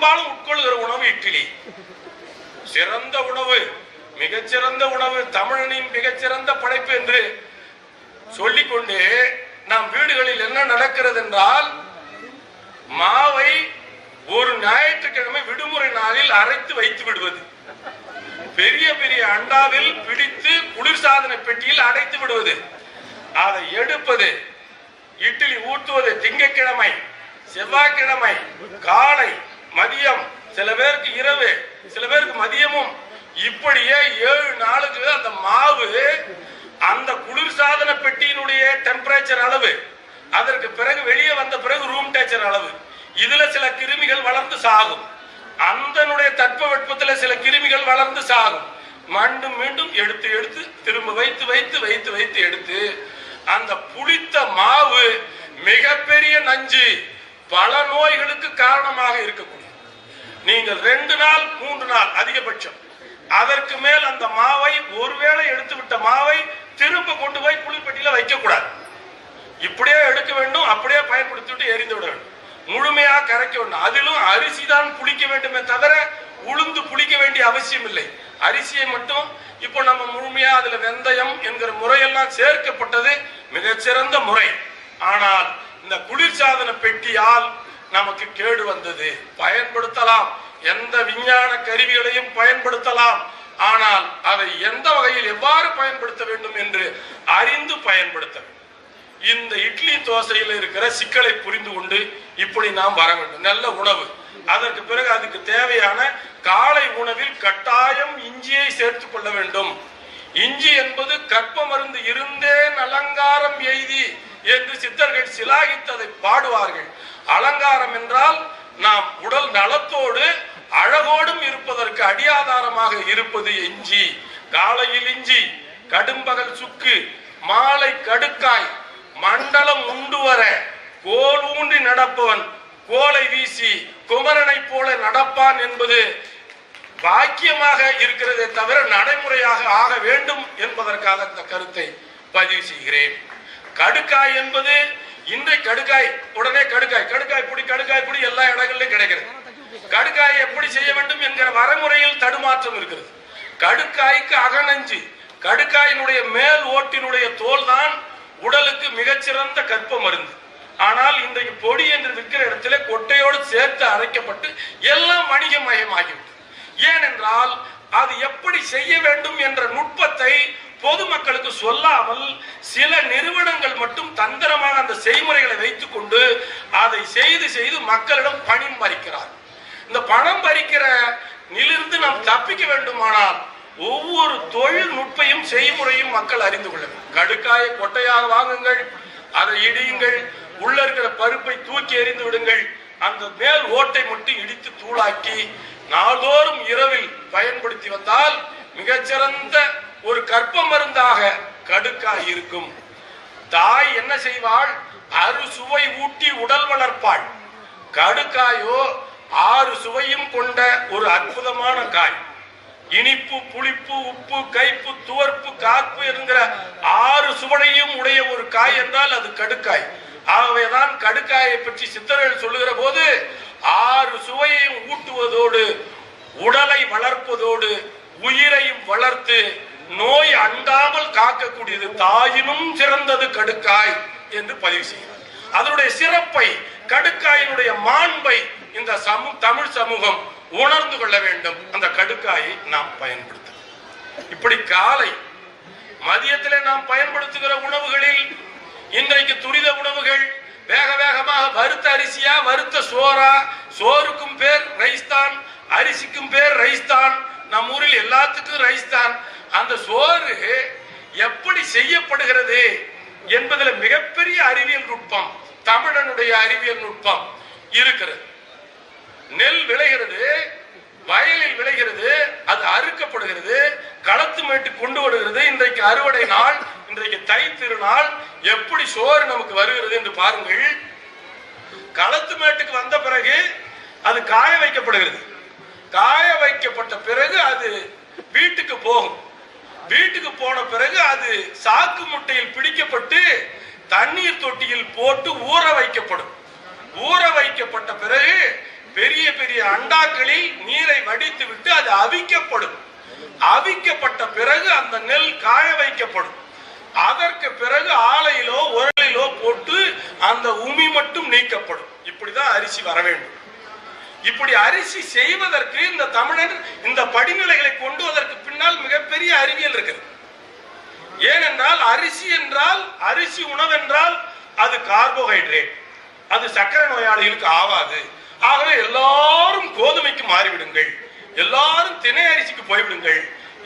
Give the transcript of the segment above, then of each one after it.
பெரும்பாலும் உட்கொள்கிற உணவு இட்லி. சிறந்த உணவு, மிகச்சிறந்த உணவு, தமிழனின் மிகச்சிறந்த படைப்பு என்று சொல்லிக்கொண்டு நம் வீடுகளில் என்ன நடக்கிறது என்றால், மாவை ஒரு ஞாயிற்றுக்கிழமை விடுமுறை நாளில் அரைத்து வைத்து விடுவது, பெரிய பெரிய அண்டாவில் பிடித்து குளிர்சாதன பெட்டியில் அடைத்து விடுவது, அதை எடுப்பது, இட்லி ஊற்றுவது திங்கட்கிழமை, செவ்வாய்க்கிழமை காலை, மதியம், சில பேருக்கு இரவு, சில பேருக்கு மதியமும், இப்படியே 7 நாளுக்கு அந்த மாவு அந்த குளிர்சாதன பெட்டியினுடைய டெம்பரேச்சர் அளவு, அதற்கு பிறகு வெளியே வந்த பிறகு ரூம் டெம்பரேச்சர் அளவு, இதுல சில கிருமிகள் வளர்ந்து சாகும், அந்த தட்பவெப்பத்தில் சில கிருமிகள் வளர்ந்து சாகும். மீண்டும் மீண்டும் எடுத்து எடுத்து திரும்ப வைத்து வைத்து வைத்து வைத்து எடுத்து அந்த புளித்த மாவு மிகப்பெரிய நஞ்சு, பல நோய்களுக்கு காரணமாக இருக்கக்கூடிய. நீங்கள் 2 நாள் 3 நாள் அதிகபட்சம், அதற்கு மேல் அந்த மாவை, ஒருவேளை எடுத்து விட்ட மாவை திரும்ப கொண்டு போய் குளிர்பெட்டியில வைக்க கூடாது. இப்படியே எடுக்க வேண்டும், அப்படியே பயன்படுத்திட்டு எரிந்து விட வேண்டும், முழுமையாக கரைக்க வேண்டும். அதிலும் அரிசி தான் புளிக்க வேண்டுமே தவிர உளுந்து புளிக்க வேண்டிய அவசியம் இல்லை. அரிசியை மட்டும் இப்போ நம்ம முழுமையா அதுல வெந்தயம் என்கிற முறையெல்லாம் சேர்க்கப்பட்டது மிகச்சிறந்த முறை. ஆனால் இந்த குளிர்சாதன பெட்டியால் நமக்கு கேடு வந்தது. பயன்படுத்தலாம், எந்த விஞ்ஞான கருவிகளையும் பயன்படுத்தலாம், ஆனால் அதை எந்த வகையில் எவ்வாறு பயன்படுத்த வேண்டும் என்று அறிந்து பயன்படுத்த வேண்டும். இந்த இட்லி தோசையில் இருக்கிற சிக்கலை புரிந்து கொண்டு இப்படி நாம் வர வேண்டும். நல்ல உணவு, அதற்கு பிறகு அதுக்கு தேவையான காலை உணவில் கட்டாயம் இஞ்சியை சேர்த்துக் கொள்ள வேண்டும். இஞ்சி என்பது கற்ப மருந்து இருந்தேன் அலங்காரம் எய்தி என்று சித்தர்கள் சிலாகித்ததை பாடுவார்கள். அலங்காரம் என்றால் நாம் உடல் நலத்தோடு அழகோடும் இருப்பதற்கு அடியாதாரமாக இருப்பது இஞ்சி. காலையில் இஞ்சி, கடும்பகல் சுக்கு, மாலை கடுக்காய், மண்டலம் உண்டு வர கோல் ஊன்றி நடப்பவன் கோலை வீசி குமரனை போல நடப்பான் என்பது வாக்கியமாக இருக்கிறதே தவிர நடைமுறையாக ஆக வேண்டும் என்பதற்காக இந்த கருத்தை பதிவு செய்கிறேன். கடுக்காய் என்பது இன்றைக்கு கடுக்காய், உடனே கடுக்காய் பொடி எல்லா இடங்களிலும் கிடைக்கிறது. கடுக்காய் எப்படி செய்ய வேண்டும் என்கிற வரைமுறையில் தடுமாற்றம் இருக்கிறது. கடுக்காய்க்கு அகநஞ்சு, கடுக்காயினுடைய மேல் ஓட்டினுடைய தோல் தான் உடலுக்கு மிகச்சிறந்த கற்ப மருந்து. ஆனால் இன்றைக்கு பொடி என்று விற்கிற இடத்துல கொட்டையோடு சேர்த்து அரைக்கப்பட்டு எல்லாம் வணிகமயமாகிவிட்டது. ஏனென்றால் அது எப்படி செய்ய வேண்டும் என்ற நுட்பத்தை பொதுமக்களுக்கு சொல்லாமல் சில நிறுவனங்கள் மட்டும் தந்திரமாக அந்த செய்முறைகளை வைத்துக் கொண்டு அதை செய்து செய்து மக்களிடம் பணம் பறிக்கிறார். இந்த பணம் பறிக்கிற நிலிருந்து நாம் தப்பிக்க வேண்டுமானால் ஒவ்வொரு தொழில் நுட்பையும் செய்முறையும் மக்கள் அறிந்து கொள்ள வேண்டும். கடுக்காயை கொட்டையாக வாங்குங்கள், அதை இடியுங்கள், உள்ள இருக்கிற பருப்பை தூக்கி எறிந்து விடுங்கள், அந்த மேல் ஓட்டை மட்டும் இடித்து தூளாக்கி நாள்தோறும் இரவில் பயன்படுத்தி வந்தால் மிகச்சிறந்த ஒரு கற்ப மருந்தாக கடுக்காய் இருக்கும். தாய் என்ன செய்வாள்? அறுசுவை ஊட்டி உடல் வளர்ப்பாள். கடுக்காயோ 6 சுவையும் கொண்ட ஒரு அற்புதமான காய். இனிப்பு, புளிப்பு, உப்பு, கைப்பு, துவர்ப்பு, கார்ப்பு என்கிற 6 சுவையும் உடைய ஒரு காய் என்றால் அது கடுக்காய். ஆகவேதான் கடுக்காயை பற்றி சித்தர்கள் சொல்லுகிற போது 6 சுவையையும் ஊட்டுவதோடு உடலை வளர்ப்பதோடு உயிரையும் வளர்த்து நோய் அண்டாமல் காக்கக்கூடியது தாயினும் சிறந்தது கடுக்காய் என்று பதிவு செய்கிறார். அதனுடைய சிறப்பை, கடுக்காயினுடைய மாண்பை இந்த தமிழ் சமூகம் உணர்ந்து கொள்ள வேண்டும். அந்த கடுக்காயை நாம் பயன்படுத்த இப்படி காலை மதியத்திலே நாம் பயன்படுத்துகிற உணவுகளில் இன்றைக்கு துரித உணவுகள், வேக வேகமாக வறுத்த அரிசியா, வறுத்த சோறா, சோறுக்கும் பேர் ரைஸ் தான், அரிசிக்கும் பேர் ரைஸ் தான், நம் ஊரில் எல்லாத்துக்கும் ரைஸ் தான். அந்த சோறு எப்படி செய்யப்படுகிறது என்பதில் மிகப்பெரிய அறிவியல் நுட்பம், தமிழனுடைய அறிவியல் நுட்பம் இருக்கிறது. நெல் விளைகிறது, வயலில் விளைகிறது, அது அறுக்கப்படுகிறது, களத்து மேட்டு கொண்டு வருகிறது. இன்றைக்கு அறுவடை நாள், இன்றைக்கு தை திருநாள், எப்படி சோறு நமக்கு வருகிறது என்று பாருங்கள். களத்து மேட்டுக்கு வந்த பிறகு அது காய வைக்கப்படுகிறது. காய வைக்கப்பட்ட பிறகு அது வீட்டுக்கு போகும். வீட்டுக்கு போன பிறகு அது சாக்கு முட்டையில் பிடிக்கப்பட்டு தண்ணீர் தொட்டியில் போட்டு ஊற வைக்கப்படும். ஊற வைக்கப்பட்ட பிறகு பெரிய பெரிய பெரிய அண்டாக்களில் நீரை வடித்து விட்டு அது அவிக்கப்படும். அவிக்கப்பட்ட பிறகு அந்த நெல் காய வைக்கப்படும். அதற்கு பிறகு ஆலையிலோ உரலிலோ போட்டு அந்த உமி மட்டும் நீக்கப்படும். இப்படிதான் அரிசி வர வேண்டும். இப்படி அரிசி செய்வதற்கு இந்த தமிழன் இந்த படிநிலைகளை கொண்டு அதற்கு பின்னால் மிகப்பெரிய அறிவியல் இருக்கிறது. ஏனென்றால் அரிசி என்றால், அரிசி உணவென்றால் அது கார்போஹைட்ரேட், அது சர்க்கரை நோயாளிகளுக்கு ஆவாது. ஆகவே எல்லாரும் கோதுமைக்கு மாறிவிடுங்கள், எல்லாரும் திணை அரிசிக்கு போய்விடுங்கள்,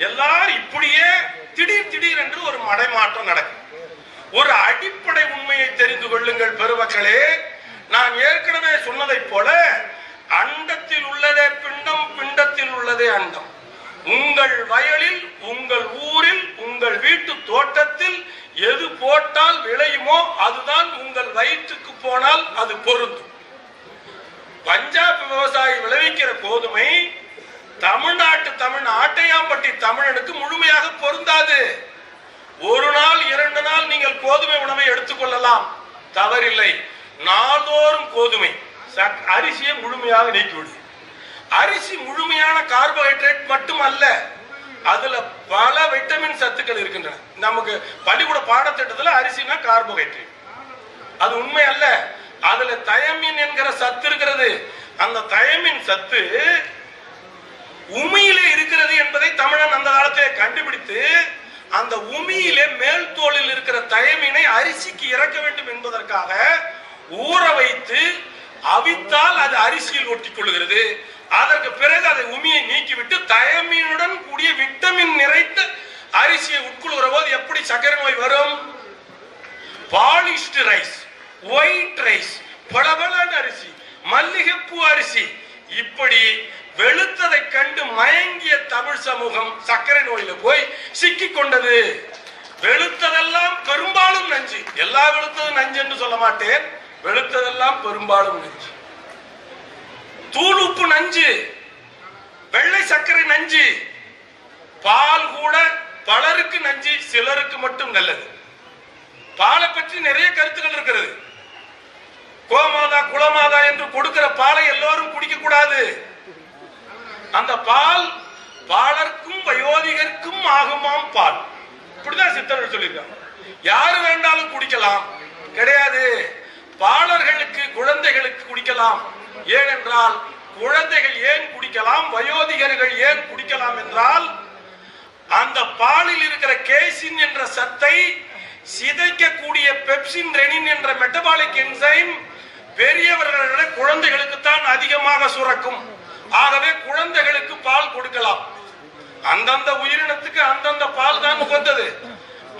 எல்லாரும் இப்படியே திடீர் என்று ஒரு மடைமாற்றம் நடக்கும். ஒரு அடிப்படை உண்மையை தெரிந்து கொள்ளுங்கள் பெருமக்களே. நான் ஏற்கனவே சொன்னதை போல அண்டத்தில் உள்ளதே பிண்டம், பிண்டத்தில் உள்ளதே அண்டம். உங்கள் வயலில், உங்கள் ஊரில், உங்கள் வீட்டு தோட்டத்தில் எது போட்டால் விளையுமோ அதுதான் உங்கள் வயிற்றுக்கு போனால் அது பொருந்தும். பஞ்சாப் விவசாயி விளைவிக்கிற கோதுமை தமிழ் ஆட்டையாம்பட்டி தமிழனுக்கு முழுமையாக பொருந்தாது. ஒரு நாள் 2 நாள் நீங்கள் கோதுமை உணவை எடுத்துக்கொள்ளலாம், தவறில்லை. நாள்தோறும் கோதுமை அரிசியை முழுமையாக நீக்கிவிடும். அரிசி முழுமையான கார்போஹைட்ரேட் மட்டும் அல்ல, அதுல பல விட்டமின் சத்துக்கள் இருக்கின்றன. நமக்கு பள்ளிக்கூட பாடத்திட்டத்துல அரிசினா கார்போஹைட்ரேட், அது உண்மை அல்ல. அதுல தயமின் என்கிற சத்து இருக்கிறது. அந்த தயமின் சத்து உமியிலே இருக்கிறது என்பதை தமிழன் அந்த காலத்திலே கண்டுபிடித்து அந்த உமியிலே மேல் தோலில் இருக்கிற தயமினை அரிசிக்கு இறக்க வேண்டும் என்பதற்காக ஊற வைத்து அவித்தால் அது அரிசியில் ஒட்டிக் கொள்கிறது. அதற்கு பிறகு அதை உமியை நீக்கிவிட்டு தயமீனுடன் கூடிய விட்டமின் நிறைந்த அரிசியை உட்கொள்கிற போது எப்படி சர்க்கரை நோய் வரும்? பாலிஷ்டு ரைஸ், ஒயிட் ரைஸ், பளபளன அரிசி, மல்லிகைப்பூ அரிசி, இப்படி வெளுத்ததை கண்டு மயங்கிய தமிழ் சமூகம் சர்க்கரை நோயில போய் சிக்கி கொண்டது. வெளுத்ததெல்லாம் பெரும்பாலும் நஞ்சு. எல்லா வெளுத்ததும் நஞ்சு என்று சொல்ல மாட்டேன், வெளுத்ததெல்லாம் பெரும்பாலும் நஞ்சு. தூள் உப்பு நஞ்சு, வெள்ளை சர்க்கரை நஞ்சு, பால் கூட பலருக்கு நஞ்சு, சிலருக்கு மட்டும் நல்லது. பாலை பற்றி நிறைய கருத்துக்கள் இருக்கிறது. கோமாதா குலமாதா என்று கொடுக்கிற பாலை எல்லோரும் குடிக்க கூடாது. அந்த பால் பாலர்க்கும் வயோதிகர்க்கும் ஆகுமாம் பால், இப்படிதான் சித்தர்கள் சொல்லியிருக்காங்க. யாரு வேண்டாலும் குடிக்கலாம் கிடையாது. பாலர்களுக்கு, குழந்தைகளுக்கு குடிக்கலாம். ஏனென்றால் குழந்தைகள் ஏன் குடிக்கலாம், வயோதிகர்கள் ஏன் குடிக்கலாம் என்றால் அந்த பாலில் இருக்கிற கேசின் என்ற சத்தை சிதைக்கக்கூடிய பெப்சின் ரெனின் என்ற மெட்டபாலிக் என்சைம் பெரியவர்களை குழந்தைகளுக்கு தான் அதிகமாக சுரக்கும். ஆகவே குழந்தைகளுக்கு பால் கொடுக்கலாம். அந்தந்த உயிரினத்துக்கு அந்தந்த பால் தான் உகந்தது.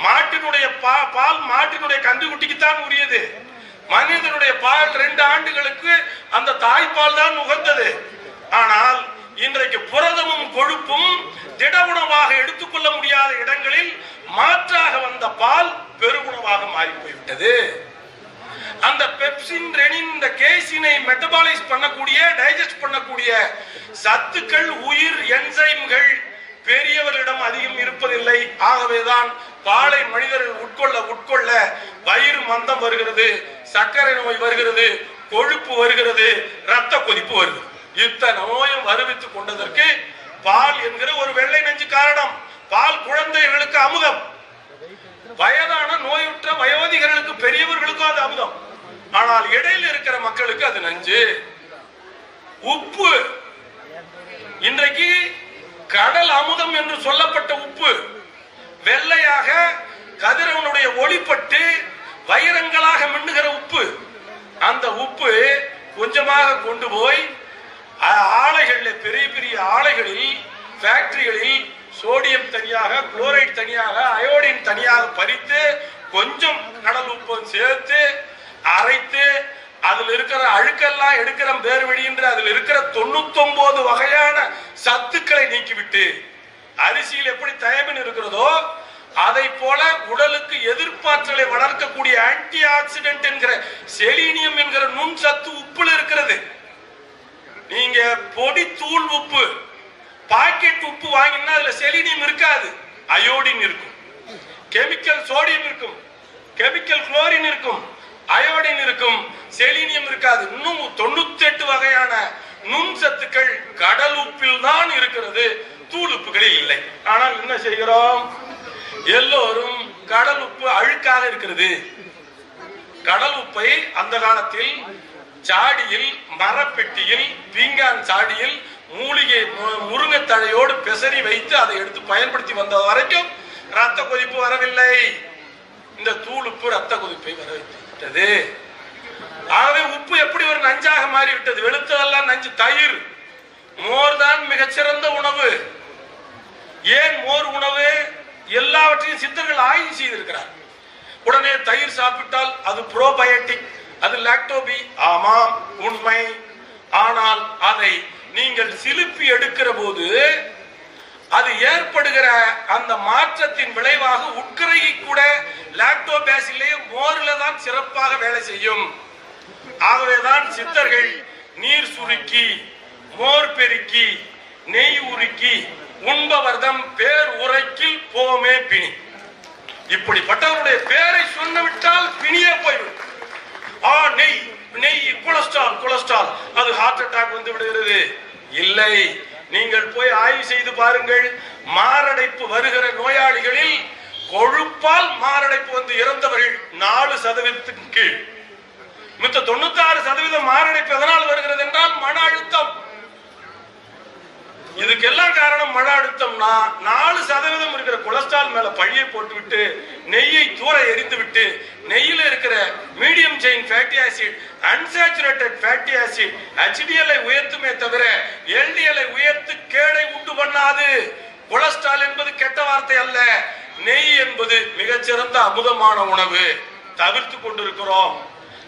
மாட்டினுடைய பால் மாட்டினுடைய கன்றுக்குட்டிக்கு தான் உரியது. மனிதனுடைய பால் 2 ஆண்டுகளுக்கு அந்த தாய்ப்பால் தான் உகந்தது. ஆனால் இன்றைக்கு புரதமும் கொழுப்பும் திட உணவாக எடுத்துக்கொள்ள முடியாத இடங்களில் மாற்றாக வந்த பால் பெருகுணவாக மாறி போய்விட்டது. அந்த பெப்சின் ரெனின் இந்த கேசினை மெட்டபாலைஸ் பண்ணக்கூடிய, டைஜஸ்ட் பண்ணக்கூடிய சத்துக்கள், உயிர் என்சைம்கள் பெரியவர்களிடம் அதிகம் இருப்பதில்லை. ஆகவேதான் பாலை மனிதர்கள் உட்கொள்ள வயிறு மந்தம் வருகிறது, சர்க்கரை நோய் வருகிறது, கொழுப்பு வருகிறது, ரத்த கொதிப்பு வருகிறது. இத்தனை நோயும் வருவித்துக் கொண்டதற்கு பால் என்கிற ஒரு வெள்ளை நஞ்சு காரணம். பால் குழந்தைகளுக்கு அமுதம், வயதான நோயுற்ற வயோதிகர்களுக்கு, பெரியவர்களுக்கும் அது அமுதம். ஆனால் இடையில இருக்கிற மக்களுக்கு அது நஞ்சு. உப்பு, இன்றைக்கு கடல் அமுதம் என்று சொல்லப்பட்ட உப்பு வெள்ளையாக கதிரவனுடைய ஒளிப்பட்டு வைரங்களாக மின்னுகிற உப்பு, அந்த உப்பு கொஞ்சமாக கொண்டு போய் ஆலைகளில், பெரிய பெரிய ஆலைகளில், ஃபேக்டரிகளில் சோடியம் தனியாக, குளோரைட் தனியாக, அயோடின் தனியாக பறித்து கொஞ்சம் கடல் உப்பு சேர்த்து அரைத்து அதில் இருக்கிற அழுக்கெல்லாம் எடுக்கிற பேர் வெளியின்ற அதில் இருக்கிற 99 வகையான சத்துக்களை நீக்கிவிட்டு அரிசியில் எப்படி தயமின் இருக்கிறதோ அதை போல உடலுக்கு எதிர்ப்பாற்றலை வளர்க்கக்கூடிய ஆன்டி ஆக்சிடென்ட் என்கிற செலீனியம் என்கிற நுண் சத்து உப்புல இருக்கிறது. நீங்க பொடி தூள் உப்பு, பாக்கெட் உப்பு வாங்கினா அதுல செலீனியம் இருக்காது, அயோடின் இருக்கும். கெமிக்கல் சோடியம் இருக்கும், கெமிக்கல் குளோரின் இருக்கும், அயோடின் இருக்கும், செலீனியம் இருக்காது. இன்னும் 98 வகையான நுண் சத்துக்கள் இருக்கிறது, தூள் உப்புகளில் இல்லை. ஆனால் என்ன செய்கிறோம்? எல்லோரும் கடல் உப்பு அழுக்காக இருக்கிறது. கடல் உப்பை அந்த காலத்தில் சாடியில், மரப்பெட்டியில், பீங்கான் சாடியில் மூலிகை முருங்கைத்தழையோடு பெசரி வைத்து அதை எடுத்து பயன்படுத்தி வந்த வரைக்கும் ரத்த கொதிப்பு வரவில்லை. இந்த தூள் உப்பு ரத்த கொதிப்பை வர வைத்துவிட்டது. ஆகவே உப்பு எப்படி ஒரு நஞ்சாக மாறிவிட்டது? வெளுத்ததெல்லாம் நஞ்சு. தயிர், மோர் தான் மிகச்சிறந்த உணவு. ஏன் மோர் உணவு? எல்லாவற்றையும் சித்தர்கள் ஆய்வு செய்திருக்கிறார். உடனே தயிர் சாப்பிட்டால் அது ப்ரோபயோட்டிக், அது லாக்டோபி. ஆமாம், உண்மை. ஆனால் அதை நீங்கள் சிலுப்பி எடுக்கிற போது அது ஏற்படுகிற அந்த மாற்றத்தின் விளைவாக உட்கரையை கூட லாக்டோபாசிலே மோர்ல தான் சிறப்பாக வேலை செய்யும். ஆகவேதான் சித்தர்கள் நீர் சுருக்கி, மோர் பெருக்கி, நெய் உருக்கி உண்பவர்தம் பேர் உரைக்கில் போமே பிணி. இப்படிப்பட்டவருடைய பேரை சொன்னவிட்டால் பிணியே போய்விடும். நெய் நெய் கொலஸ்ட்ரால், கொலஸ்ட்ரால், அது ஹார்ட் அட்டாக் வந்து விடுகிறது. இல்லை, நீங்கள் போய் ஆய்வு செய்து பாருங்கள். மாரடைப்பு வருகிற நோயாளிகளில் கொழுப்பால் மாரடைப்பு வந்து இறந்தவர்கள் 4% கீழ். மொத்த 96% மாரடைப்பு எதனால் வருகிறது என்றால் மன அழுத்தம். இதுக்கெல்லாம் காரணம் மன அழுத்தம்னா 4% இருக்கிற கொலஸ்ட்ரால் மேல பழியை போட்டுவிட்டு நெய்யை தூர எரிந்து விட்டு நெய்யில இருக்கிற medium chain fatty acid, unsaturated fatty acid, HDL உயர்த்துமே தவிர LDL உயர்த்து கேடை உண்டு பண்ணாது. கொலஸ்ட்ரால் என்பது கெட்ட வார்த்தை அல்ல. நெய் என்பது மிகச்சிறந்த அமுதமான உணவு. தவிர்த்து கொண்டிருக்கிறோம்.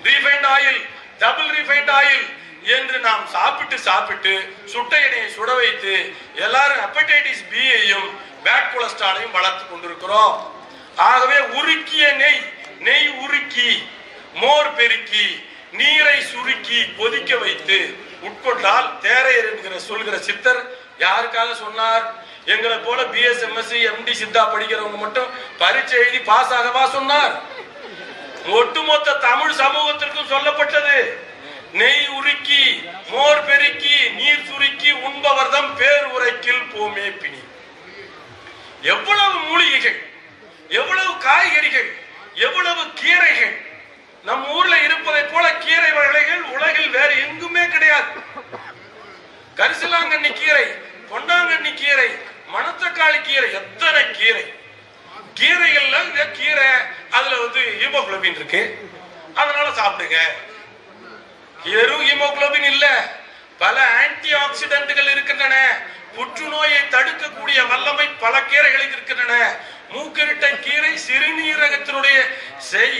Refined oil, double refined oil என்று நாம் சாப்பிட்டு சுட்ட எண்ணெயை சுட வைத்து எல்லாரும் ஹெப்படைட்டிஸ் B-யையும் பேட் கொலஸ்ட்ராலையும் வளர்த்து கொண்டிருக்கிறோம். ஆகவே உருக்கிய நெய், நெய் உருக்கி, மோர் பெருக்கி, நீரை சுருக்கி கொதிக்க வைத்து உட்கொண்டால் தேரையர் என்கிற சொல்கிற சித்தர் யாருக்காக சொன்னார்? எங்களை போல BS MSc MD சித்தா படிக்கிறவங்க மட்டும் பரீட்சை எழுதி பாஸ் ஆகவா சொன்னார்? ஒட்டுமொத்த தமிழ் சமூகத்திற்கும் சொல்லப்பட்டது. நெய் உருக்கி, மோர் பெருக்கி, நீர் சுருக்கி உண்பவர்தம் பேர் உரைக்கில் போமே பிணி. எவ்வளவு மூலிகைகள், எவ்வளவு காய்கறிகள், எவ்வளவு கீரைகள் நம் ஊர்ல இருப்பதை போல கீரை வகைகள் உலகில் வேற எங்குமே கிடையாது. கரிசலாங்கண்ணி கீரை, கொண்டாங்கண்ணி கீரை, மணத்தக்காளி கீரை, எத்தனை கீரை. கீரைகள்ல இந்த கீரை அதுல வந்து ஹீமோகுளோபின் இருக்கு, அதனால சாப்பிடுங்க. வெறும் ஹீமோகுளோபின் இல்ல, பல ஆன்டி ஆக்சிடென்ட்கள் இருக்கின்றன. புற்றுநோயை தடுக்கக்கூடிய வல்லமை பல கீரைகளில் இருக்கின்றன. மூக்கிரட்டை கீரை சிறுநீரகத்தினுடைய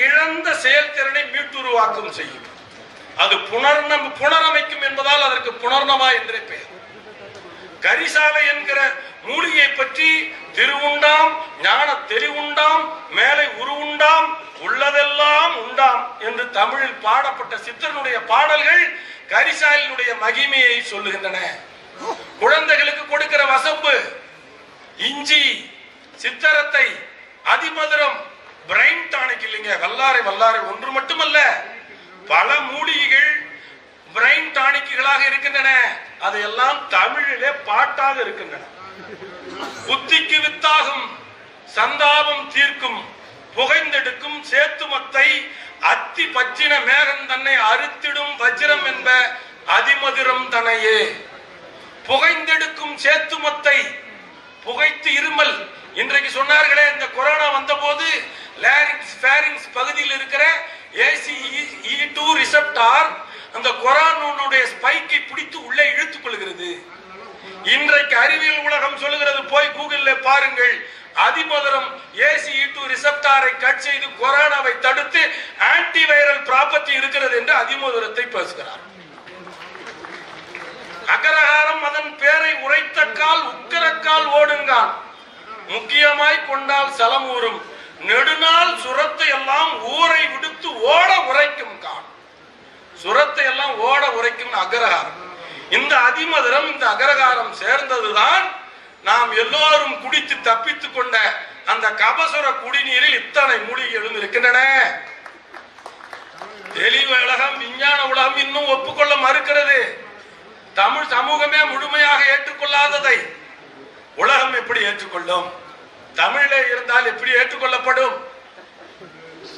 இழந்த செயல்திறனை மீட்டுருவாக்கம் செய்யும். அது புனரமைக்கும் என்பதால் அதற்கு புனர்ணமா என்றே பெயர். கரிசாலை என்கிற மூலிகை பற்றி திருவுண்டாம், ஞான தெரிவுண்டாம், மேலை உருவுண்டாம், உள்ளதெல்லாம் உண்டாம் என்று தமிழில் பாடப்பட்ட சித்தனுடைய பாடல்கள் கரிசாலினுடைய மகிமையை சொல்லுகின்றன. குழந்தைகளுக்கு கொடுக்கிற வசம்பு, இஞ்சி, சித்தரத்தை, அதிமதுரம், பிரைன் டானிக் இல்லைங்க, வல்லாரை வல்லாரை ஒன்று மட்டுமல்ல, பல மூலிகைகள் பிரைன் டானிக்குகளாக இருக்கின்றன. அதையெல்லாம் தமிழிலே பாட்டாக இருக்கின்றன. புத்திக்கு வித்தாகும், சந்தாபம் தீர்க்கும், புகைந்தெடுக்கும் சேத்துமத்தை, அத்தி பச்சின மேகம் தன்னை அறுத்திடும் வஜ்ரம் என்ப அதிமதுரம் தனையே. புகைந்தெடுக்கும் சேத்துமத்தை, புகைத்து இருமல். இன்றைக்கு சொன்னார்களே, இந்த கொரோனா வந்த போது லாரிங்ஸ் ஃபேரிங்ஸ் பகுதியில் இருக்கிற ACE2 ரிசெப்டார் அந்த கொரோனாவுடைய ஸ்பைக்கை பிடித்து உள்ளே இழுத்துக் கொள்கிறது. இன்றைக்கு அறிவியல் உலகம் சொல்லுகிறது, போய் கூகுள்ல பாருங்கள், அதிமதுரம் ACE2 ரிசெப்டாரை கட் செய்து கொரோனாவை தடுத்து ஆன்டிவைரல் ப்ராப்பர்ட்டி இருக்கிறது என்று அதிமதுரத்தை பேசுகிறார். அகரகாரம் அதன் பேரை உரைத்த கால் உக்கரக்கால் ஓடுங்கான், முக்கியமாய் கொண்டால் சலமூரும், நெடுநாள் சுரத்தை எல்லாம் ஊரை விடுத்து ஓட உரைக்கும் கான். சுரத்தை எல்லாம் ஓட உரைக்கும் அகரகாரம். இந்த அதிமதுரம், இந்த அகரகாரம் சேர்ந்ததுதான் நாம் எல்லோரும் குடித்து தப்பித்துக் கொண்ட அந்த கபசுர குடிநீரில் இத்தனை மூலிகை எழுந்திருக்கின்றன. தெளிவு உலகம், விஞ்ஞான உலகம் இன்னும் ஒப்புக்கொள்ள மறுக்கிறது. தமிழ் சமூகமே முழுமையாக ஏற்றுக்கொள்ளாததை உலகம் எப்படி ஏற்றுக்கொள்ளும்? தமிழிலே இருந்தால் எப்படி ஏற்றுக்கொள்ளப்படும்?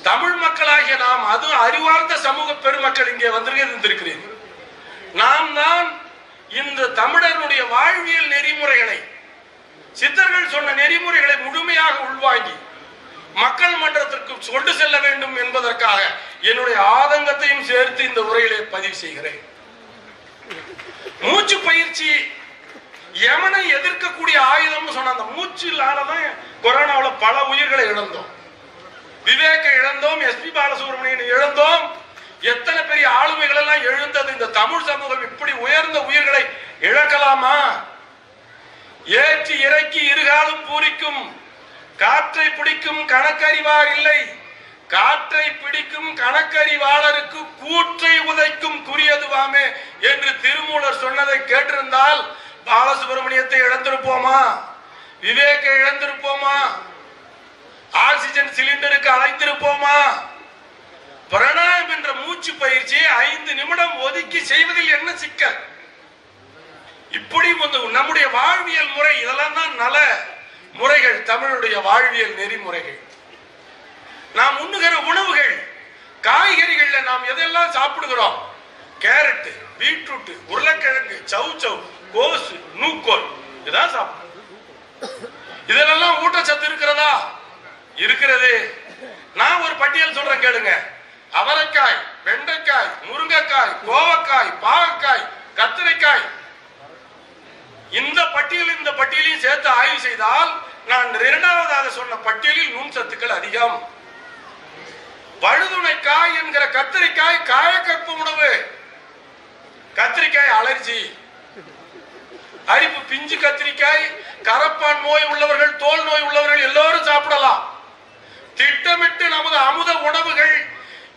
தமிழ் மக்களாகிய நாம், அது அறிவார்ந்த சமூக பெருமக்கள் இங்கே வந்திருக்கிறீர்கள். நாம் தான் இந்த தமிழர்களுடைய வாழ்வியல் நெறிமுறைகளை, சித்தர்கள் சொன்ன நெறிமுறைகளை முழுமையாக உள்வாங்கி மக்கள் மன்றத்திற்கு கொண்டு செல்ல வேண்டும் என்பதற்காக என்னுடைய ஆதங்கத்தையும் சேர்த்து இந்த உரையிலே பதிவு செய்கிறேன். மூச்சு பயிற்சி யமனை எதிர்க்கக்கூடிய ஆயுதம் சொன்ன அந்த மூச்சிலானதான் கொரோனாவில் பல உயிர்களை இழந்தோம். விவேக இழந்தோம், எஸ்பி பாலசுப்ரமணியன் இழந்தோம், எத்தனை பெரிய ஆளுமைகள் எல்லாம் எழுந்தது. இந்த தமிழ் சமூகம் இப்படி உயர்ந்த உயிர்களை இழக்கலாமா? ஏற்றி இறக்கி இருகாலும் பூரிக்கும் காற்றை பிடிக்கும் கணக்கறிவார் இல்லை, காற்றை பிடிக்கும் கணக்கறிவாளருக்கு கூற்றை உதைக்கும் குறியதுவாமே என்று திருமூலர் சொன்னதை கேட்டிருந்தால் பாலசுப்ரமணியத்தை இழந்திருப்போமா? விவேக இழந்திருப்போமா? ஆக்சிஜன் சிலிண்டருக்கு அழைத்திருப்போமா? பிராணாயாமம் என்ற மூச்சு பயிற்சியை 5 நிமிடம் ஒதுக்கி செய்வதில் என்ன சிக்கல்? இப்படி நம்முடைய வாழ்வியல் முறை, இதெல்லாம் தான் நல முறைகள், தமிழுடைய வாழ்வியல் நெறிமுறைகள். நாம் உண்ணுகிற உணவுகள், காய்கறிகள்ல நாம் எதெல்லாம் சாப்பிடுகிறோம்? கேரட், பீட்ரூட், உருளைக்கிழங்கு, சௌ, கோசு, நூக்கோல், இதான் சாப்பிடுறோம். இதெல்லாம் ஊட்டச்சத்து இருக்கிறதா? இருக்கிறது. நான் ஒரு பட்டியல் சொல்றேன் கேளுங்க. அவரைக்காய், வெண்டைக்காய், முருங்கைக்காய், கோவக்காய், பாகக்காய், கத்திரிக்காய், இந்த பட்டியலையும் சேர்த்து ஆய்வு செய்தால் நான் இரண்டாவதாக சொன்ன பட்டியலில் நுண் சத்துக்கள் அதிகம். வழுதுணைக்காய் என்கிற கத்திரிக்காய் காயக்கற்ப உணவு. கத்திரிக்காய் அலர்ஜி, அரிப்பு. பிஞ்சு கத்திரிக்காய் கரப்பான் நோய் உள்ளவர்கள், தோல் நோய் உள்ளவர்கள் எல்லோரும் சாப்பிடலாம். திட்டமிட்டு நமது அமுத உணவுகள்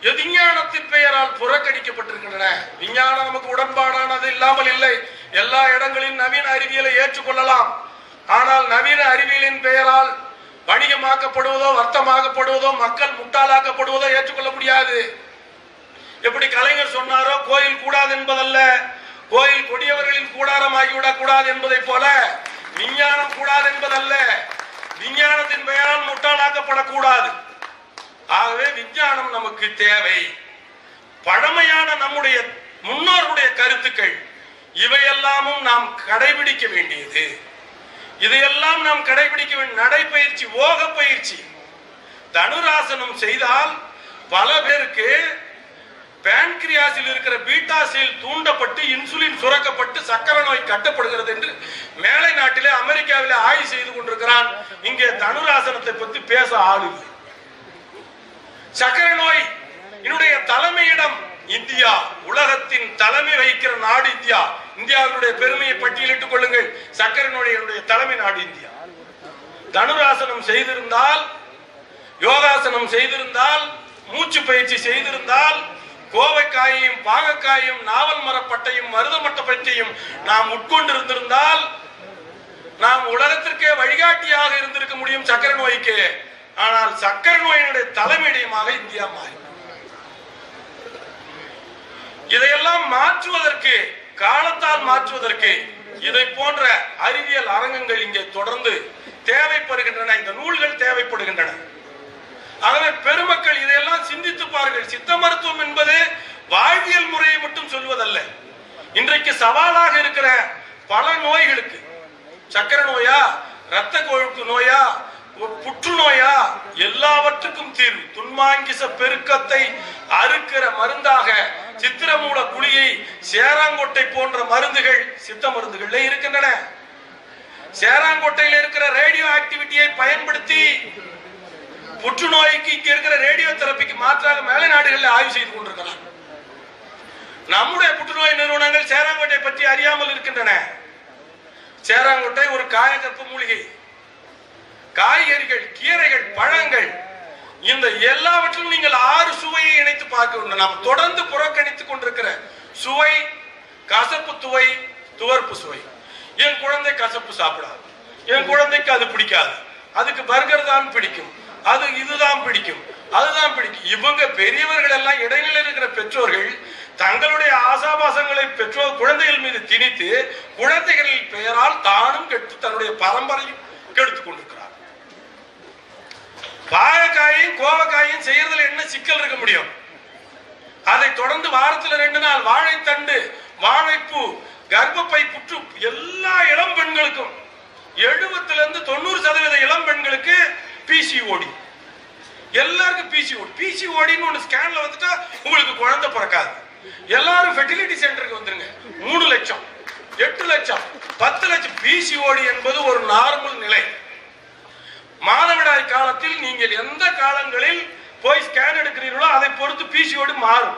விஞ்ஞானத்தின் பெயரால் புறக்கணிக்கப்பட்டிருக்கின்றன. விஞ்ஞானம் நமக்கு உடன்பாடானது இல்லாமல் இல்லை. எல்லா இடங்களிலும் நவீன அறிவியலை ஏற்றுக்கொள்ளலாம். ஆனால் நவீன அறிவியலின் பெயரால் வணிகமாக்கப்படுவதோ வர்த்தமாக்கப்படுவதோ மக்கள் முட்டாளாக்கப்படுவதோ ஏற்றுக்கொள்ள முடியாது. எப்படி கலைஞர் சொன்னாரோ, கோயில் கூடாது என்பதல்ல, கோயில் கொடியவர்களின் கூடாரம் ஆகிவிடக் கூடாது என்பதை போல விஞ்ஞானம் கூடாது என்பதல்ல, விஞ்ஞானத்தின் பெயரால் முட்டாளாக்கப்படக்கூடாது. ஆகவே விஞ்ஞானம் நமக்கு தேவை. பழமையான நம்முடைய முன்னோர்களுடைய கருத்துக்கள் இவையெல்லாமும் நாம் கடைபிடிக்க வேண்டியது. இதையெல்லாம் நாம் கடைபிடிக்க வேண்டிய நடைப்பயிற்சி, ஓக பயிற்சி. தனுராசனம் செய்தால் பல பேருக்கு பேன்கிரியாஸில் இருக்கிற பீட்டா செல் தூண்டப்பட்டு இன்சுலின் சுரக்கப்பட்டு சக்கரை நோய் கட்டப்படுகிறது என்று மேலை நாட்டிலே, அமெரிக்காவிலே ஆய்வு செய்து கொண்டிருக்கிறான். இங்கே தனுராசனத்தை பற்றி பேச ஆள் இல்லை. சக்கரை நோய் என்னுடைய தலைமையிடம் இந்தியா, உலகத்தின் தலைமை வகிக்கிற நாடு இந்தியா. இந்தியாவுடைய பெருமையை பட்டியலிட்டுக் கொள்ளுங்கள். சக்கரை நோயுடைய தலைமை நாடு இந்தியா. தனுராசனம் செய்திருந்தால், யோகாசனம் செய்திருந்தால், மூச்சு பயிற்சி செய்திருந்தால், கோவைக்காயையும் பாகக்காயையும் நாவல் மரப்பட்டையும் மருதமட்ட பட்டையும் நாம் உட்கொண்டிருந்திருந்தால் நாம் உலகத்திற்கே வழிகாட்டியாக இருந்திருக்க முடியும் சக்கரை நோய்க்கு. ஆனால் சக்கரை நோயினுடைய தலைமையிடமாக இந்தியா மாறி, இதையெல்லாம் மாற்றுவதற்கு, காலத்தால் மாற்றுவதற்கு இதை போன்ற அறிவியல் அரங்கங்கள் இங்கே தொடர்ந்து தேவைப்படுகின்றன. இந்த நூல்கள் தேவைப்படுகின்றன. ஆகவே பெருமக்கள் இதையெல்லாம் சிந்தித்து பாருங்கள். சித்த மருத்துவம் என்பது வாழ்வியல் முறையை மட்டும் சொல்வதல்ல. இன்றைக்கு சவாலாக இருக்கிற பல நோய்களுக்கு, சக்கரை நோயா, இரத்த கொழுப்பு நோயா, புற்றுநோயா, எல்லாவற்றுக்கும் தீர்வு துன்மாங்கிச பெருக்கத்தை அறுக்கிற மருந்தாக சித்திரமூல குழியை, சேராங்கொட்டை போன்ற மருந்துகள் சித்த மருந்துகள்ல இருக்கின்றன. சேராங்கொட்டையில் இருக்கிற ரேடியோ ஆக்டிவிட்டியை பயன்படுத்தி புற்றுநோய்க்கு இங்க இருக்கிற ரேடியோ தெரப்பிக்கு மாற்றாக மேலை நாடுகளில் ஆய்வு செய்து கொண்டிருக்கலாம். நம்முடைய புற்றுநோய் நிறுவனங்கள் சேராங்கொட்டை பற்றி அறியாமல் இருக்கின்றன. சேராங்கொட்டை ஒரு காயக்கற்ப மூலிகை. காய்கறிகள், கீரைகள், பழங்கள், இந்த எல்லாவற்றிலும் நீங்கள் 6 சுவையை இணைத்து பார்க்க வேண்டும். நாம் தொடர்ந்து புறக்கணித்துக் கொண்டிருக்கிற சுவை, கசப்பு சுவை, துவர்ப்பு சுவை. என் குழந்தை கசப்பு சாப்பிடாது, என் குழந்தைக்கு அது பிடிக்காது, அதுக்கு பர்கர் தான் பிடிக்கும், அது இதுதான் பிடிக்கும், அதுதான் பிடிக்கும். இவங்க பெரியவர்கள் எல்லாம் இடைநிலை இருக்கிற பெற்றோர்கள் தங்களுடைய ஆசாபாசங்களை பெற்றோர் குழந்தைகள் மீது திணித்து குழந்தைகளின் பெயரால் தானும் கெட்டு தன்னுடைய பரம்பரையும் கெடுத்துக் கொண்டிருக்கிறார். பாகக்காயும் கோவக்காயும் செய்யறதுல என்ன சிக்கல் இருக்க முடியும்? அதை தொடர்ந்து வாரத்தில் 2 நாள் வாழைத்தண்டு, வாழைப்பூ, கர்ப்பப்பை புற்று எல்லா இளம் பெண்களுக்கும் 70% 90% இளம் பெண்களுக்கு பிசிஓடி, எல்லாருக்கும் பிசிஓடி. பிசிஓடின்னு ஒன்று ஸ்கேன்ல வந்துட்டா உங்களுக்கு குழந்தை பிறக்காது. எல்லாரும் ஃபெர்டிலிட்டி சென்டருக்கு வந்துருங்க. 3 லட்சம், 8 லட்சம், 10 லட்சம். பிசிஓடி என்பது ஒரு நார்மல் நிலை. மாதவிடாய் காலத்தில் நீங்கள் எந்த காலங்களில் போய் ஸ்கேன் எடுக்கிறீர்களோ அதை பொறுத்து பிசிஓடி மாறும்.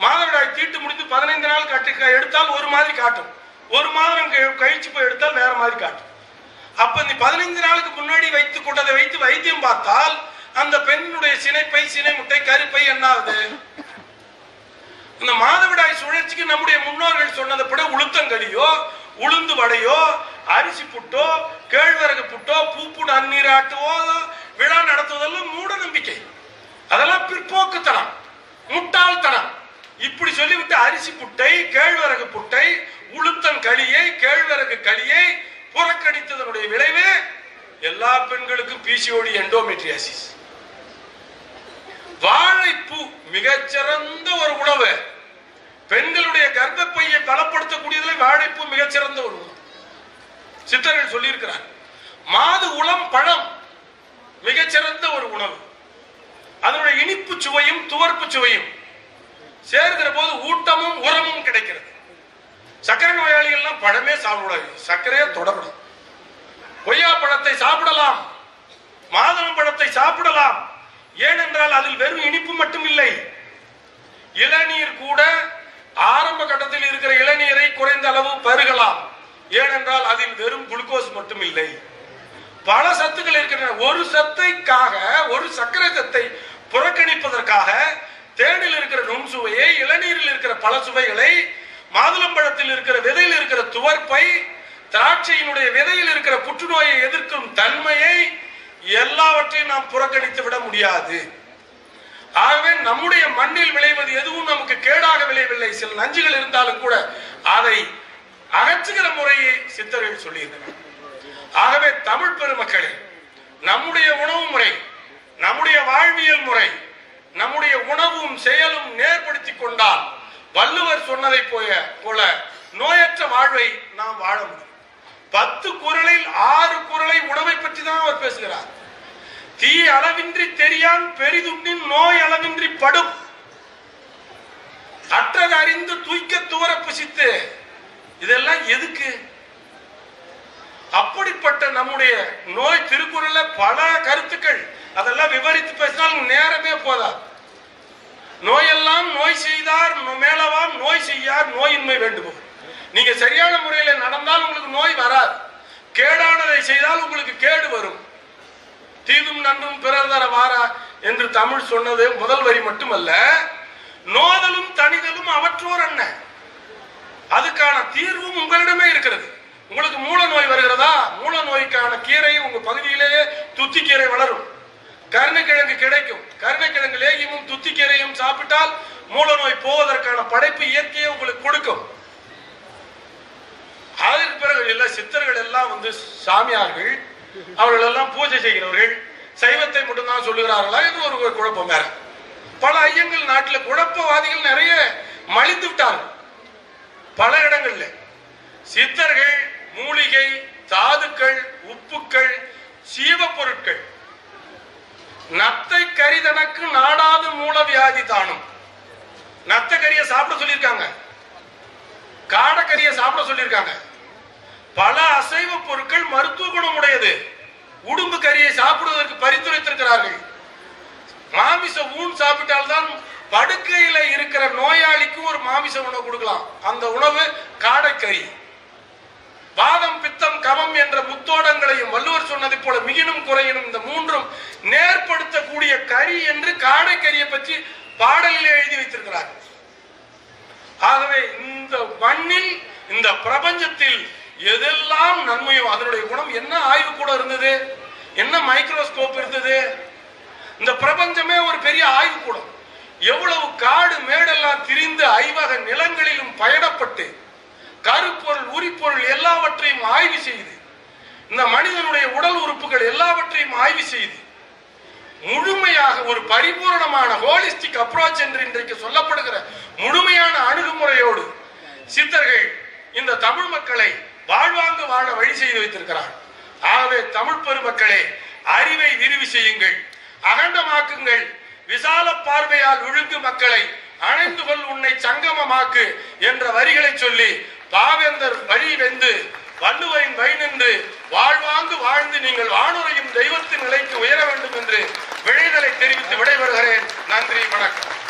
மாதவிடாய் தீட்டு முடிந்து 15 நாள் எடுத்தால் ஒரு மாதிரி காட்டும், 1 மாதம் கழிச்சு போய் எடுத்தால் வேற மாதிரி காட்டும். அப்ப இந்த 15 நாளுக்கு முன்னாடி வைத்துக் கொண்டதை வைத்து வைத்தியம் பார்த்தால் அந்த பெண்ணுடைய சினைப்பை, சினை முட்டை, கருப்பை என்ன ஆகுது? இந்த மாதவிடாய் சுழற்சிக்கு நம்முடைய முன்னோர்கள் சொன்னதை விட உளுத்தங்களியோ, உளுந்து வடையோ, அரிசி புட்டோ, கேழ்வரகு புட்டோ, பூப்பு நன்னீராட்டுவோ விழா நடத்துவதெல்லாம் மூட நம்பிக்கை. அதெல்லாம் பிற்போக்குத்தனம், முட்டாள்தனம். இப்படி சொல்லிவிட்டு அரிசி புட்டை, கேழ்வரகு புட்டை, உளுத்தன் களியை, கேழ்வரகு களியை புறக்கணித்ததனுடைய விளைவு எல்லா பெண்களுக்கும் பிசிஓடி, எண்டோமெட்ரியாசிஸ். வாழைப்பூ மிகச்சிறந்த ஒரு உணவு. பெண்களுடைய கர்ப்பப்பையை பலப்படுத்தக்கூடியதில் வாழைப்பூ மிகச்சிறந்த ஒரு உணவு. சித்தர்கள் சொல்லியிருக்கிறார். மாது உளம் பழம் மிகச்சிறந்த ஒரு உணவு. அதனுடைய இனிப்பு சுவையும் துவர்ப்பு சுவையும் சேர்க்கிற போது ஊட்டமும் உரமும் கிடைக்கிறது. சர்க்கரை நோயாளிகள்லாம் பழமே சாப்பிடாது, சர்க்கரையே தொடரும். கொய்யா பழத்தை சாப்பிடலாம், மாதுளம் பழத்தை சாப்பிடலாம். ஏனென்றால் அதில் வெறும் இனிப்பு மட்டும் இல்லை. இளநீர் கூட ஆரம்ப கட்டத்தில் இருக்கிற இளநீரை குறைந்த அளவு பருகலாம். ஏனென்றால் அதில் வெறும் குளுக்கோஸ் மட்டும் இல்லை, பல சத்துக்கள் இருக்கின்றன. ஒரு சத்தைக்காக, ஒரு சர்க்கரை சத்தை புறக்கணிப்பதற்காக தேனில் இருக்கிற நுண்சுவையை, இளநீரில் இருக்கிற பல சுவைகளை, மாதுளம்பழத்தில் இருக்கிற விதையில் இருக்கிற துவர்ப்பை, திராட்சையினுடைய விதையில் இருக்கிற புற்றுநோயை எதிர்க்கும் தன்மையை எல்லாவற்றையும் நாம் புறக்கணித்து விட முடியாது. ஆகவே நம்முடைய மண்ணில் விளைவது எதுவும் நமக்கு கேடாக விளையவில்லை. சில நஞ்சுகள் இருந்தாலும் கூட அதை அகற்றுகிற முறையை சித்தர்கள் சொல்லியிருக்கிறார். ஆகவே தமிழ் பெருமக்களே, நம்முடைய உணவு முறை, நம்முடைய வாழ்வியல் முறை, நம்முடைய உணவும் செயலும் நேர்படுத்திக் கொண்டால் வள்ளுவர் சொன்னதை போல நோயற்ற வாழ்வை நாம் வாழ முடியும். 10 குறளில் 6 குறளை உணவை பற்றி தான் அவர் பேசுகிறார். தீ அளவின்றி தெரியான் பெரிதுண்டின் நோய் அளவின்றி படும், அற்றது அறிந்து தூய்க்க துவர புசித்து. இதெல்லாம் எதுக்கு? அப்படிப்பட்ட நம்முடைய நோய் திருக்குறள்ல பல கருத்துக்கள், அதெல்லாம் விவரித்து பேசினால் நேரமே போதாது. நோயெல்லாம் நோய் செய்தார் மேலவாம் நோய் செய்யார் நோயின்மை வேண்டுவோம். நீங்க சரியான முறையில் நடந்தால் உங்களுக்கு நோய் வராது, கேடானதை செய்தால் உங்களுக்கு கேடு வரும். தீதும் நன்றும் பிறர் தர வாரா என்று தமிழ் சொன்னது முதல் வரி மட்டுமல்ல, நோதலும் தனிதலும் அவற்றோர் என்ன, அதுக்கான தீர்வும் உங்களிடமே இருக்கிறது. உங்களுக்கு மூல நோய் வருகிறதா? மூல நோய்க்கான கீரை உங்க பகுதியிலேயே துத்திக்கீரை வளரும், கருணைக்கிழங்கு கிடைக்கும். கருணைக்கிழங்கு லேகியமும் துத்திக்கீரையும் சாப்பிட்டால் மூல நோய் போவதற்கான படைப்பு இயற்கையை உங்களுக்கு கொடுக்கும். அதற்கு பிறகு எல்லா சித்தர்கள் எல்லாம் வந்து சாமியார்கள், அவர்கள் எல்லாம் பூஜை செய்கிறவர்கள் சைவத்தை மட்டும்தான் சொல்லுகிறார்களா என்று ஒரு குழப்பம் வேற. பல ஐயங்கள் நாட்டில் குழப்பவாதிகள் நிறைய மலிந்து விட்டார்கள் பல இடங்கள்ல. சித்தர்கள் மூலிகை, தாதுக்கள், உப்புக்கள், சீவ பொருட்கள், நத்தை கரிதனக்கு நாடாது மூல வியாதி தானும். நத்த கறியை சாப்பிட சொல்லியிருக்காங்க, காடக்கறியை சாப்பிட சொல்லியிருக்காங்க. பல அசைவ பொருட்கள் மருத்துவ குணம் உடையது. உடும்பு கறியை சாப்பிடுவதற்கு பரிந்துரைத்திருக்கிறார்கள். மாமிச ஊன் சாப்பிட்டால்தான் படுக்கையில இருக்கிற நோயாளிக்கு ஒரு மாமிச உணவு கொடுக்கலாம். அந்த உணவு காடைக்கறி. வாதம், பித்தம், கமம் என்ற முத்தோடங்களையும் வள்ளுவர் சொன்னதை போல மிகினும் குறையினும் இந்த மூன்றும் நேர்படுத்தக்கூடிய கறி என்று காடைக்கறியை பற்றி பாடலிலே எழுதி வைத்திருக்கிறார். ஆகவே இந்த மண்ணில், இந்த பிரபஞ்சத்தில் எதெல்லாம் நன்மையோ அதனுடைய குணம் என்ன ஆய்வு கூட இருந்தது, என்ன மைக்ரோஸ்கோப் இருந்தது. இந்த பிரபஞ்சமே ஒரு பெரிய ஆய்வுக்கூடம். எவ்வளவு காடு மேடெல்லாம் திரிந்து ஐவக நிலங்களிலும் பயணப்பட்டு கருப்பொருள் உரிப்பொருள் எல்லாவற்றையும் ஆய்வு செய்து இந்த மனிதனுடைய உடல் உறுப்புகள் எல்லாவற்றையும் ஆய்வு செய்து முழுமையாக ஒரு பரிபூரணமான ஹோலிஸ்டிக் அப்ரோச் என்று இன்றைக்கு சொல்லப்படுகிற முழுமையான அணுகுமுறையோடு சித்தர்கள் இந்த தமிழ் மக்களை வாழ்வாங்கு வாழ வழி செய்து வைத்திருக்கிறார். ஆகவே தமிழ் பெருமக்களே, அறிவை விரிவு செய்யுங்கள், அகண்டமாக்குங்கள், விசால பார்வையால் விழுங்கு மக்களை அணைந்து கொள் உன்னை சங்கமமாக்கு என்ற வரிகளை சொல்லி பாவேந்தர் வழி வெந்து வள்ளுவரின் வழி நின்று வாழ்வாங்கு வாழ்ந்து நீங்கள் வானுரையும் தெய்வத்தின் நிலைக்கு உயர வேண்டும் என்று விழைதலை தெரிவித்து விடைபெறுகிறேன். நன்றி, வணக்கம்.